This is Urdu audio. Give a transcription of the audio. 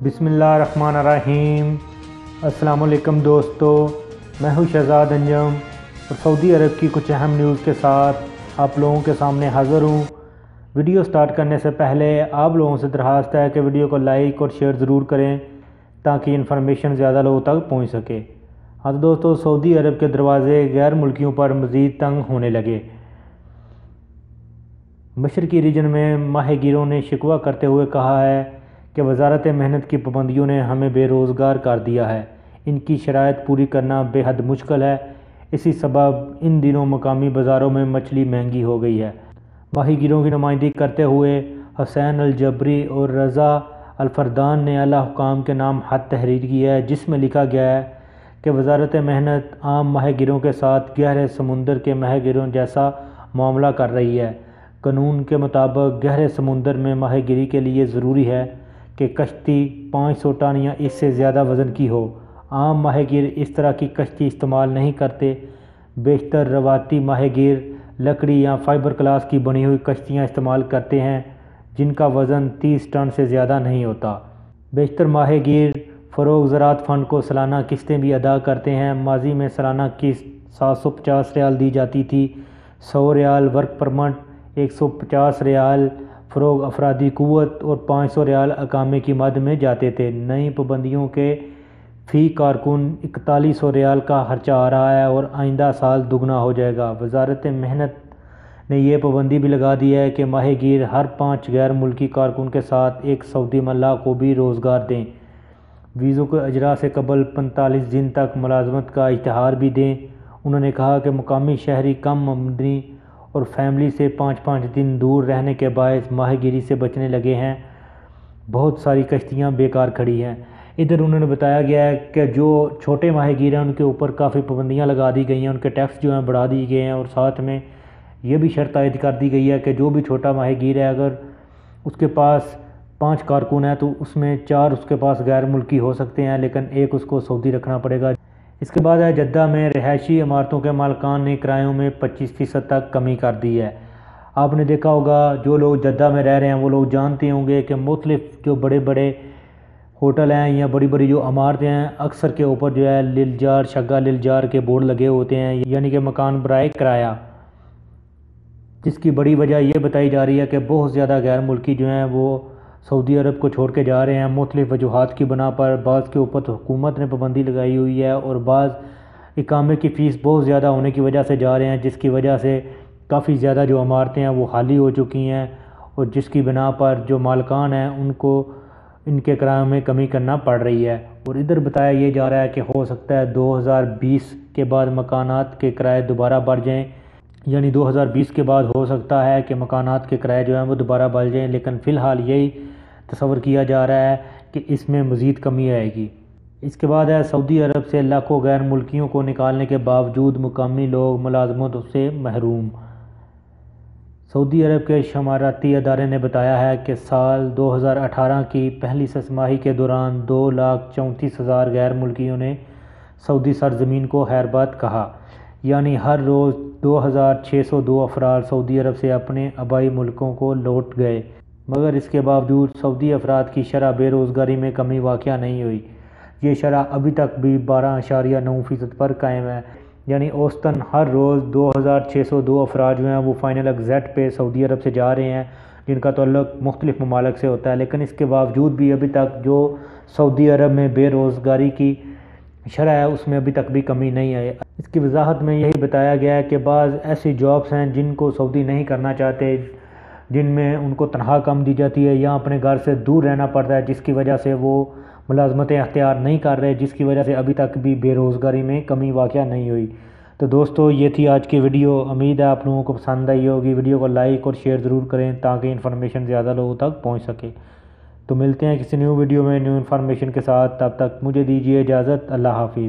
بسم اللہ الرحمن الرحیم۔ السلام علیکم دوستو، میں ہوں شہزاد انجم اور سعودی عرب کی کچھ اہم نیوز کے ساتھ آپ لوگوں کے سامنے حاضر ہوں۔ ویڈیو سٹارٹ کرنے سے پہلے آپ لوگوں سے درخواست ہے کہ ویڈیو کو لائک اور شیئر ضرور کریں تاکہ انفارمیشن زیادہ لوگوں تک پہنچ سکے۔ ہاں دوستو، سعودی عرب کے دروازے غیر ملکیوں پر مزید تنگ ہونے لگے۔ مشرقی ریجن میں ماہی گیروں نے شکوہ کرتے ہوئے کہا ہے کہ وزارت محنت کی پابندیوں نے ہمیں بے روزگار کر دیا ہے، ان کی شرائط پوری کرنا بے حد مشکل ہے، اسی سبب ان دنوں مقامی بازاروں میں مچھلی مہنگی ہو گئی ہے۔ ماہی گیروں کی نمائندگی کرتے ہوئے حسین الجبری اور رضا الفردان نے اعلیٰ حکام کے نام خط تحریر کیا ہے، جس میں لکھا گیا ہے کہ وزارت محنت عام ماہی گیروں کے ساتھ گہرے سمندر کے ماہی گیروں جیسا معاملہ کر رہی ہے۔ قانون کے مطابق گہرے سمندر میں ماہی گیری کے لیے ضروری ہے کہ کشتی 500 ٹن یا اس سے زیادہ وزن کی ہو۔ عام ماہی گیر اس طرح کی کشتی استعمال نہیں کرتے، بیشتر روایتی ماہی گیر لکڑی یا فائبر گلاس کی بنی ہوئی کشتیاں استعمال کرتے ہیں جن کا وزن 30 ٹن سے زیادہ نہیں ہوتا۔ بیشتر ماہی گیر فروغ زراعت فنڈ کو سالانہ قسطیں بھی ادا کرتے ہیں۔ ماضی میں سالانہ قسط 750 ریال دی جاتی تھی، 100 ریال ورک پرمٹ، 150 ریال فروغ افرادی قوت اور 500 ریال اقامے کی مد میں جاتے تھے۔ نئی پابندیوں کے فی کارکن 4100 ریال کا خرچہ آ رہا ہے اور آئندہ سال دگنا ہو جائے گا۔ وزارت محنت نے یہ پابندی بھی لگا دی ہے کہ ماہی گیر ہر 5 غیر ملکی کارکن کے ساتھ ایک سعودی ملاح کو بھی روزگار دیں۔ ویزوں کے اجراء سے قبل 45 دن تک ملازمت کا اشتہار بھی دیں۔ انہوں نے کہا کہ مقامی شہری کم آمدنی اور فیملی سے 5 دن دور رہنے کے باعث ماہی گیری سے بچنے لگے ہیں۔ بہت ساری کشتیاں بیکار کھڑی ہیں۔ ادھر انہوں نے بتایا گیا ہے کہ جو چھوٹے ماہی گیر ہیں ان کے اوپر کافی پابندیاں لگا دی گئی ہیں، ان کے ٹیکس جو ہیں بڑھا دیے گئے ہیں، اور ساتھ میں یہ بھی شرط عائد کر دی گئی ہے کہ جو بھی چھوٹا ماہی گیر ہے اگر اس کے پاس 5 کارکن ہیں تو اس میں 4 اس کے پاس غیر ملکی ہو سکتے ہیں، لیکن ایک اس کو سعودی رکھنا پڑے گا۔ اس کے بعد ہے جدہ میں رہائشی عمارتوں کے مالکان نے کرایوں میں 25% تک کمی کر دی ہے۔ آپ نے دیکھا ہوگا جو لوگ جدہ میں رہ رہے ہیں وہ لوگ جانتے ہوں گے کہ مختلف جو بڑے بڑے ہوٹل ہیں یا بڑی بڑی جو عمارتیں ہیں اکثر کے اوپر جو ہے للجار شگا للجار کے بورڈ لگے ہوتے ہیں، یعنی کہ مکان برائے کرایہ، جس کی بڑی وجہ یہ بتائی جا رہی ہے کہ بہت زیادہ غیر ملکی جو ہیں وہ سعودی عرب کو چھوڑ کے جا رہے ہیں مختلف وجوہات کی بنا پر۔ بعض کے اوپر تو حکومت نے پابندی لگائی ہوئی ہے اور بعض اقامے کی فیس بہت زیادہ ہونے کی وجہ سے جا رہے ہیں، جس کی وجہ سے کافی زیادہ جو عمارتیں ہیں وہ خالی ہو چکی ہیں اور جس کی بنا پر جو مالکان ہیں ان کو ان کے کرایوں میں کمی کرنا پڑ رہی ہے۔ اور ادھر بتایا یہ جا رہا ہے کہ ہو سکتا ہے 2020 کے بعد مکانات کے کرائے دوبارہ بڑھ جائیں، یعنی 2020 کے بعد ہو سکتا ہے کہ مکانات کے کرائے جو ہیں وہ دوبارہ بڑھ جائیں، لیکن فی الحال یہی تصور کیا جا رہا ہے کہ اس میں مزید کمی آئے گی۔ اس کے بعد ہے سعودی عرب سے لاکھوں غیر ملکیوں کو نکالنے کے باوجود مقامی لوگ ملازمت سے محروم۔ سعودی عرب کے شماراتی ادارے نے بتایا ہے کہ سال 2018 کی پہلی 6 ماہی کے دوران 2,34,000 غیر ملکیوں نے سعودی سرزمین کو خیرباد کہا، یعنی ہر روز 2,602 افراد سعودی عرب سے اپنے آبائی ملکوں کو لوٹ گئے، مگر اس کے باوجود سعودی افراد کی شرح بے روزگاری میں کمی واقع نہیں ہوئی۔ یہ شرح ابھی تک بھی 12.9% پر قائم ہے، یعنی اوسطاً ہر روز 2,602 افراد جو ہیں وہ فائنل ایگزٹ پہ سعودی عرب سے جا رہے ہیں، جن کا تعلق مختلف ممالک سے ہوتا ہے، لیکن اس کے باوجود بھی ابھی تک جو سعودی عرب میں بے روزگاری کی شرح ہے اس میں ابھی تک بھی کمی نہیں آئی۔ اس کی وضاحت میں یہی بتایا گیا ہے کہ بعض ایسی جابس ہیں جن کو سعودی نہیں کرنا چاہتے، جن میں ان کو تنخواہ کم دی جاتی ہے یا اپنے گھر سے دور رہنا پڑتا ہے، جس کی وجہ سے وہ ملازمتیں اختیار نہیں کر رہے، جس کی وجہ سے ابھی تک بھی بے روزگاری میں کمی واقع نہیں ہوئی۔ تو دوستو یہ تھی آج کی ویڈیو، امید ہے آپ لوگوں کو پسند آئی ہوگی۔ ویڈیو کو لائک اور شیئر ضرور کریں تاکہ انفارمیشن زیادہ لوگوں تک پہنچ سکے۔ تو ملتے ہیں کسی نیو ویڈیو میں نیو انفارمیشن کے ساتھ، تب تک مجھے دیجیے اجازت۔ اللہ حافظ۔